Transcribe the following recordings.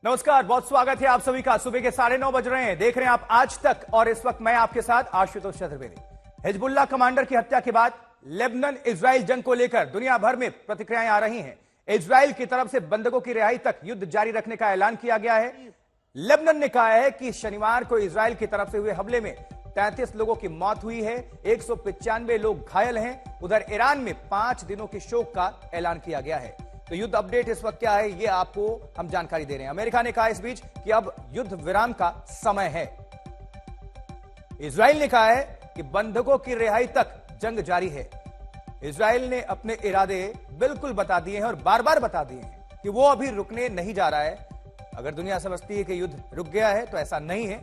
नमस्कार, बहुत स्वागत है आप सभी का। सुबह के 9:30 बज रहे हैं। देख रहे हैं आप आज तक, और इस वक्त मैं आपके साथ आशुतोष चतुर्वेदी। हिजबुल्लाह कमांडर की हत्या के बाद लेबनान इजराइल जंग को लेकर दुनिया भर में प्रतिक्रियाएं आ रही हैं। इजराइल की तरफ से बंधकों की रिहाई तक युद्ध जारी रखने का ऐलान किया गया है। लेबनान ने कहा है कि शनिवार को इजराइल की तरफ से हुए हमले में 33 लोगों की मौत हुई है, 195 लोग घायल हैं। उधर ईरान में 5 दिनों की शोक का ऐलान किया गया है। तो युद्ध अपडेट इस वक्त क्या है, ये आपको हम जानकारी दे रहे हैं। अमेरिका ने कहा इस बीच कि अब युद्ध विराम का समय है। इजराइल ने कहा है कि बंधकों की रिहाई तक जंग जारी है। इजराइल ने अपने इरादे बिल्कुल बता दिए हैं और बार बार बता दिए हैं कि वो अभी रुकने नहीं जा रहा है। अगर दुनिया समझती है कि युद्ध रुक गया है तो ऐसा नहीं है,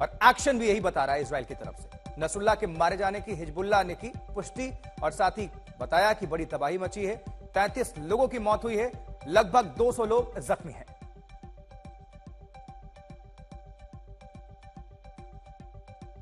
और एक्शन भी यही बता रहा है इजराइल की तरफ से। नसरुल्लाह के मारे जाने की हिजबुल्लाह ने की पुष्टि और साथ ही बताया कि बड़ी तबाही मची है, 33 लोगों की मौत हुई है, लगभग 200 लोग जख्मी हैं।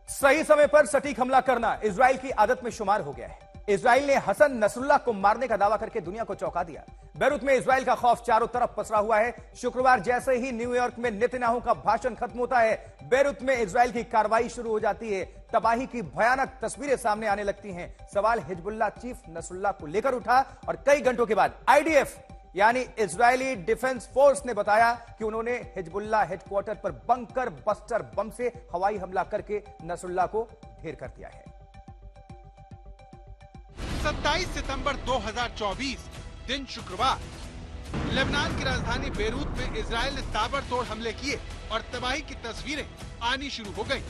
सही समय पर सटीक हमला करना इजराइल की आदत में शुमार हो गया है। इजराइल ने हसन नसरुल्लाह को मारने का दावा करके दुनिया को चौंका दिया। बेरूत में इजराइल का खौफ चारों तरफ पसरा हुआ है। शुक्रवार जैसे ही न्यूयॉर्क में नेतन्याहू का भाषण खत्म होता है, बेरूत में इजराइल की कार्रवाई शुरू हो जाती है। तबाही की भयानक तस्वीरें सामने आने लगती हैं। सवाल हिजबुल्लाह चीफ नसरुल्लाह को लेकर उठा और कई घंटों के बाद आईडीएफ यानी इजरायली डिफेंस फोर्स ने बताया कि उन्होंने हिजबुल्लाह हेडक्वार्टर पर बंकर बस्टर बम से हवाई हमला करके नसरुल्लाह को ढेर कर दिया है। 27 सितंबर 2024 दिन शुक्रवार, लेबनान की राजधानी बेरूत में इजराइल ने ताबड़तोड़ हमले किए और तबाही की तस्वीरें आनी शुरू हो गयी।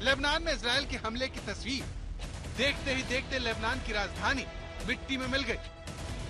लेबनान में इजराइल के हमले की तस्वीर देखते ही देखते लेबनान की राजधानी मिट्टी में मिल गई।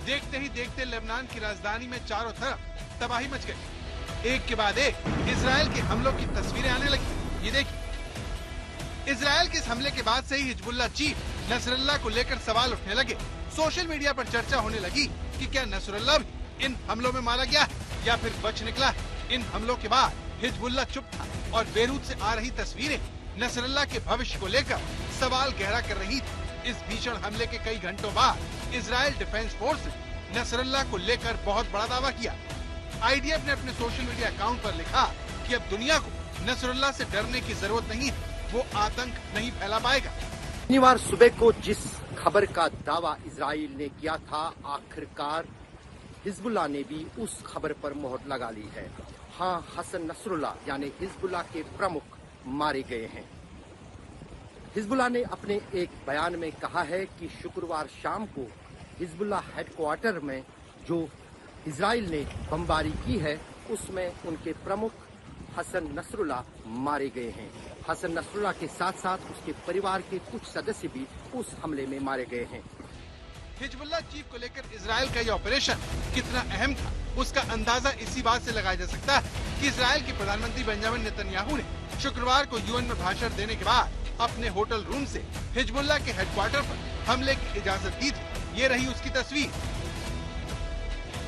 देखते ही देखते लेबनान की राजधानी में चारों तरफ तबाही मच गई। एक के बाद एक इजराइल के हमलों की तस्वीरें आने लगी। ये देखिए, इजराइल के इस हमले के बाद से ही हिजबुल्लाह चीफ नसरुल्लाह को लेकर सवाल उठने लगे। सोशल मीडिया पर चर्चा होने लगी कि क्या नसरुल्लाह भी इन हमलों में मारा गया है या फिर बच निकला है। इन हमलों के बाद हिजबुल्लाह चुप था और बेरूत से आ रही तस्वीरें नसरुल्लाह के भविष्य को लेकर सवाल गहरा कर रही थी। इस भीषण हमले के कई घंटों बाद इजराइल डिफेंस फोर्स ने नसरुल्लाह को लेकर बहुत बड़ा दावा किया। आईडीएफ ने अपने सोशल मीडिया अकाउंट पर लिखा कि अब दुनिया को नसरुल्लाह से डरने की जरूरत नहीं है, वो आतंक नहीं फैला पाएगा। शनिवार सुबह को जिस खबर का दावा इजराइल ने किया था, आखिरकार हिजबुल्लाह ने भी उस खबर पर मोहर लगा ली है। हाँ, हसन नसरुल्लाह यानी हिजबुल्लाह के प्रमुख मारे गए हैं। हिजबुल्लाह ने अपने एक बयान में कहा है कि शुक्रवार शाम को हिजबुल्लाह हेडक्वार्टर में जो इजराइल ने बमबारी की है, उसमें उनके प्रमुख हसन नसरुल्लाह मारे गए हैं। हसन नसरुल्लाह के साथ साथ उसके परिवार के कुछ सदस्य भी उस हमले में मारे गए हैं। हिजबुल्लाह चीफ को लेकर इजराइल का ये ऑपरेशन कितना अहम था, उसका अंदाजा इसी बात से लगाया जा सकता है कि इजराइल के प्रधानमंत्री बेंजामिन नेतन्याहू ने शुक्रवार को यूएन में भाषण देने के बाद अपने होटल रूम से हिजबुल्लाह के हेडक्वार्टर पर हमले की इजाजत दी थी। ये रही उसकी तस्वीर।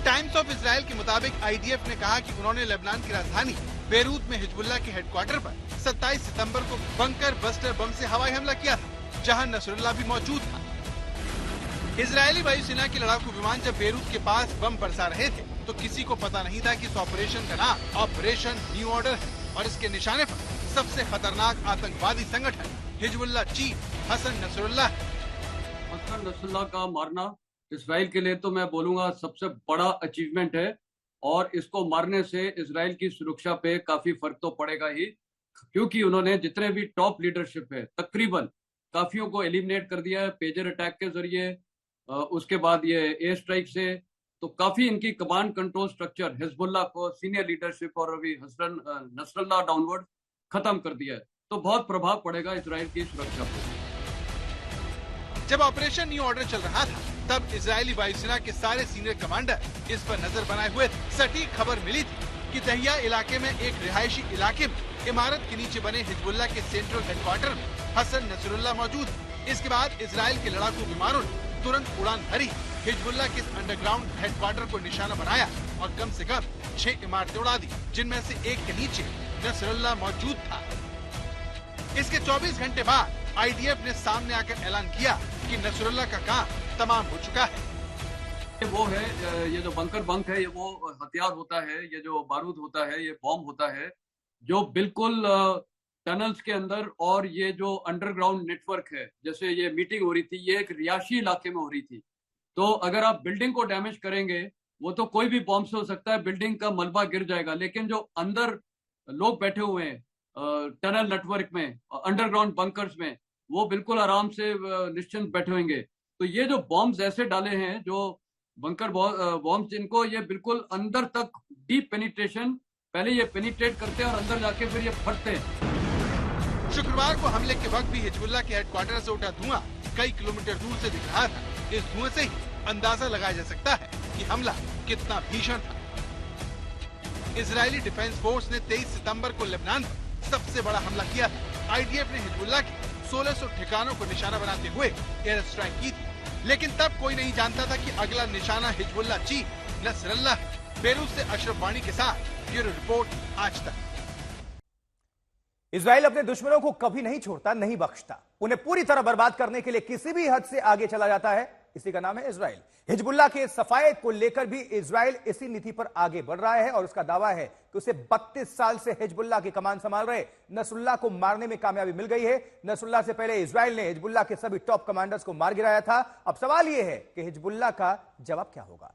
टाइम्स ऑफ इजराइल के मुताबिक आईडीएफ ने कहा कि उन्होंने लेबनान की राजधानी बेरूत में हिजबुल्लाह के हेडक्वार्टर पर 27 सितंबर को बंकर बस्टर बम से हवाई हमला किया था, जहां नसरुल्लाह भी मौजूद था। इजरायली वायुसेना के लड़ाकू विमान जब बेरूत के पास बम बरसा रहे थे तो किसी को पता नहीं था कि इस ऑपरेशन का नाम ऑपरेशन न्यू ऑर्डर है और इसके निशाने पर सबसे खतरनाक आतंकवादी संगठन हिजबुल्लाह चीफ हसन नसरुल्लाह है। हसन नसरुल्लाह का मारना इजराइल के लिए तो मैं बोलूंगा सबसे बड़ा अचीवमेंट है, और इसको मारने से इजराइल की सुरक्षा पे काफी फर्क तो पड़ेगा ही, क्योंकि उन्होंने जितने भी टॉप लीडरशिप है तकरीबन काफियों को एलिमिनेट कर दिया है पेजर अटैक के जरिए। उसके बाद ये एयर स्ट्राइक से तो काफी इनकी कमांड कंट्रोल स्ट्रक्चर हिजबुल्लाह को सीनियर लीडरशिप और अभी हसन नसरुल्लाह डाउनवर्ड खत्म कर दिया है। तो बहुत प्रभाव पड़ेगा इजराइल की सुरक्षा पर। जब ऑपरेशन न्यू ऑर्डर चल रहा था तब इजरायली वायुसेना के सारे सीनियर कमांडर इस पर नजर बनाए हुए थे। सटीक खबर मिली थी कि दहिया इलाके में एक रिहायशी इलाके में इमारत के नीचे बने हिजबुल्लाह के सेंट्रल हेडक्वार्टर में हसन नसरुल्लाह मौजूद है। इसके बाद इजराइल के लड़ाकू विमानों ने तुरंत उड़ान भरी, हिजबुल्लाह के अंडरग्राउंड हेडक्वार्टर को निशाना बनाया और कम से कम 6 इमारतें उड़ा दी, जिनमें से एक के नीचे नसरुल्लाह मौजूद था। इसके 24 घंटे बाद आईडीएफ ने सामने आकर ऐलान किया कि नसरुल्लाह का काम तमाम हो चुका है। वो है, ये जो बंकर बंक है, ये वो हथियार होता है, ये जो बारूद होता है, ये बॉम्ब होता है जो बिल्कुल टनल्स के अंदर, और ये जो अंडरग्राउंड नेटवर्क है, जैसे ये मीटिंग हो रही थी, ये एक रिहायशी इलाके में हो रही थी। तो अगर आप बिल्डिंग को डैमेज करेंगे, वो तो कोई भी बॉम्ब से हो सकता है, बिल्डिंग का मलबा गिर जाएगा, लेकिन जो अंदर लोग बैठे हुए हैं टनल नेटवर्क में, अंडरग्राउंड बंकर्स में, वो बिल्कुल आराम से निश्चिंत बैठे होंगे। तो ये जो बॉम्ब्स ऐसे डाले हैं, जो बंकर बॉम्ब्स, इनको ये बिल्कुल अंदर तक डीप पेनिट्रेशन, पहले ये पेनिट्रेट करते हैं और अंदर जाके फिर ये फटते हैं। शुक्रवार को हमले के वक्त भी हिजबुल्लाह के हेडक्वार्टर से उठा धुआं कई किलोमीटर दूर से दिख रहा था। इस धुएं से ही अंदाजा लगाया जा सकता है कि हमला कितना भीषण था। इजरायली डिफेंस फोर्स ने 23 सितंबर को लेबनान पर सबसे बड़ा हमला किया था। आईडीएफ ने हिजबुल्लाह के 1600 ठिकानों को निशाना बनाते हुए एयर स्ट्राइक की थी, लेकिन तब कोई नहीं जानता था कि अगला निशाना हिजबुल्लाह चीफ नसरल्लाह है। बेरूत से अशरफ वाणी के साथ ब्यूरो रिपोर्ट, आज तक। इजराइल अपने दुश्मनों को कभी नहीं छोड़ता, नहीं बख्शता, उन्हें पूरी तरह बर्बाद करने के लिए किसी भी हद से आगे चला जाता है। इसी का नाम है इजराइल। हिजबुल्लाह के सफायत को लेकर भी इजराइल इसी नीति पर आगे बढ़ रहा है और उसका दावा है कि उसे 32 साल से हिजबुल्लाह की कमान संभाल रहे नसरुल्लाह को मारने में कामयाबी मिल गई है। नसरुल्लाह से पहले इजराइल ने हिजबुल्लाह के सभी टॉप कमांडर्स को मार गिराया था। अब सवाल यह है कि हिजबुल्लाह का जवाब क्या होगा।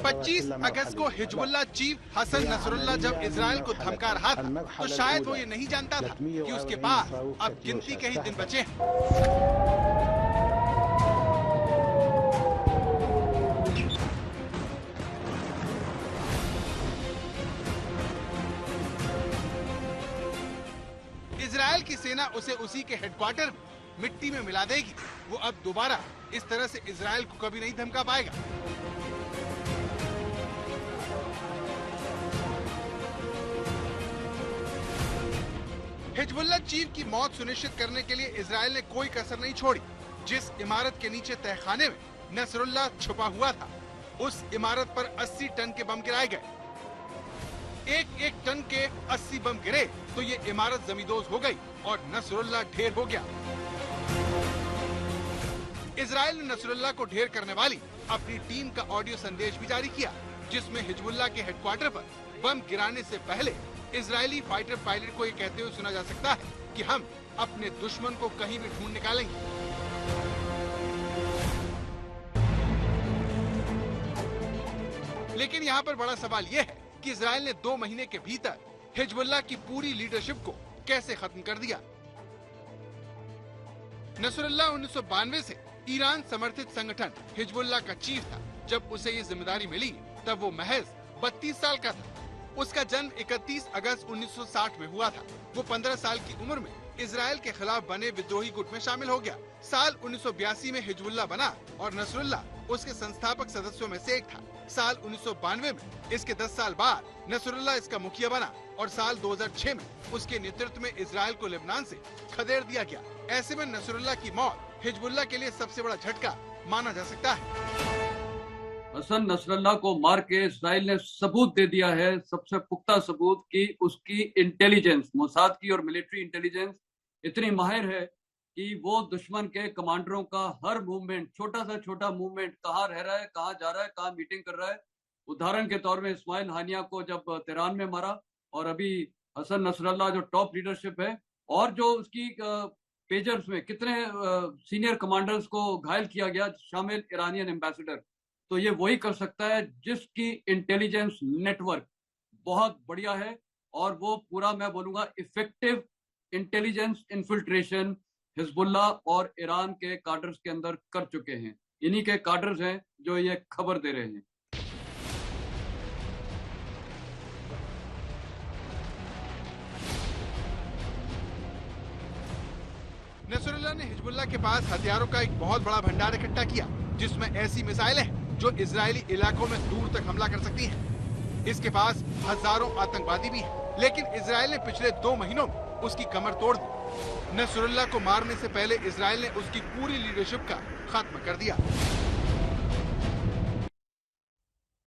25 अगस्त को हिजबुल्लाह चीफ हसन नसरुल्लाह जब इजराइल को धमका रहा था, तो शायद वो ये नहीं जानता था कि उसके पास अब गिनती के ही दिन बचे हैं। इजराइल की सेना उसे उसी के हेडक्वार्टर में मिट्टी में मिला देगी। वो अब दोबारा इस तरह से इजराइल को कभी नहीं धमका पाएगा। हिजबुल्लाह चीफ की मौत सुनिश्चित करने के लिए इजराइल ने कोई कसर नहीं छोड़ी। जिस इमारत के नीचे तहखाने में नसरुल्लाह छुपा हुआ था, उस इमारत पर 80 टन के बम गिराए गए। एक टन के 80 बम गिरे तो ये इमारत जमींदोज हो गई और नसरुल्लाह ढेर हो गया। इजराइल ने नसरुल्लाह को ढेर करने वाली अपनी टीम का ऑडियो संदेश भी जारी किया, जिसमें हिजबुल्लाह के हेडक्वार्टर पर बम गिराने से पहले इजरायली फाइटर पायलट को ये कहते हुए सुना जा सकता है कि हम अपने दुश्मन को कहीं भी ढूंढ निकालेंगे। लेकिन यहाँ पर बड़ा सवाल यह है कि इजराइल ने 2 महीने के भीतर हिजबुल्लाह की पूरी लीडरशिप को कैसे खत्म कर दिया। नसरुल्लाह 1992 से ईरान समर्थित संगठन हिजबुल्लाह का चीफ था। जब उसे ये जिम्मेदारी मिली तब वो महज 32 साल का था। उसका जन्म 31 अगस्त 1960 में हुआ था। वो 15 साल की उम्र में इजराइल के खिलाफ बने विद्रोही गुट में शामिल हो गया। साल 1982 में हिजबुल्लाह बना और नसरुल्लाह उसके संस्थापक सदस्यों में से एक था। साल 1992 में इसके 10 साल बाद नसरुल्लाह इसका मुखिया बना और साल 2006 में उसके नेतृत्व में इजराइल को लेबनान से खदेड़ दिया गया। ऐसे में नसरुल्लाह की मौत हिजबुल्लाह के लिए सबसे बड़ा झटका माना जा सकता है। हसन नसरुल्लाह को मार के इजराइल ने सबूत दे दिया है, सबसे पुख्ता सबूत, कि उसकी इंटेलिजेंस, मोसाद की और मिलिट्री इंटेलिजेंस इतनी माहिर है कि वो दुश्मन के कमांडरों का हर मूवमेंट, छोटा से छोटा मूवमेंट, कहाँ रह रहा है, कहाँ जा रहा है, कहाँ मीटिंग कर रहा है। उदाहरण के तौर में इस्माइल हानिया को जब तेहरान में मारा, और अभी हसन नसरुल्लाह जो टॉप लीडरशिप है, और जो उसकी पेजर्स में कितने सीनियर कमांडर्स को घायल किया गया, शामिल ईरानियन एम्बेसडर। तो ये वही कर सकता है जिसकी इंटेलिजेंस नेटवर्क बहुत बढ़िया है, और वो पूरा, मैं बोलूंगा, इफेक्टिव इंटेलिजेंस इन्फिल्ट्रेशन हिजबुल्लाह और ईरान के कार्डर्स के अंदर कर चुके हैं। इन्हीं के कार्डर्स हैं जो ये खबर दे रहे हैं। नसरुल्लाह ने हिजबुल्लाह के पास हथियारों का एक बहुत बड़ा भंडार इकट्ठा किया, जिसमें ऐसी मिसाइलें हैं जो इजरायली इलाकों में दूर तक हमला कर सकती हैं। इसके पास हजारों आतंकवादी भी हैं, लेकिन इजरायल ने पिछले 2 महीनों में उसकी कमर तोड़ दी। नसरुल्लाह को मारने से पहले इजरायल ने उसकी पूरी लीडरशिप का खात्मा कर दिया।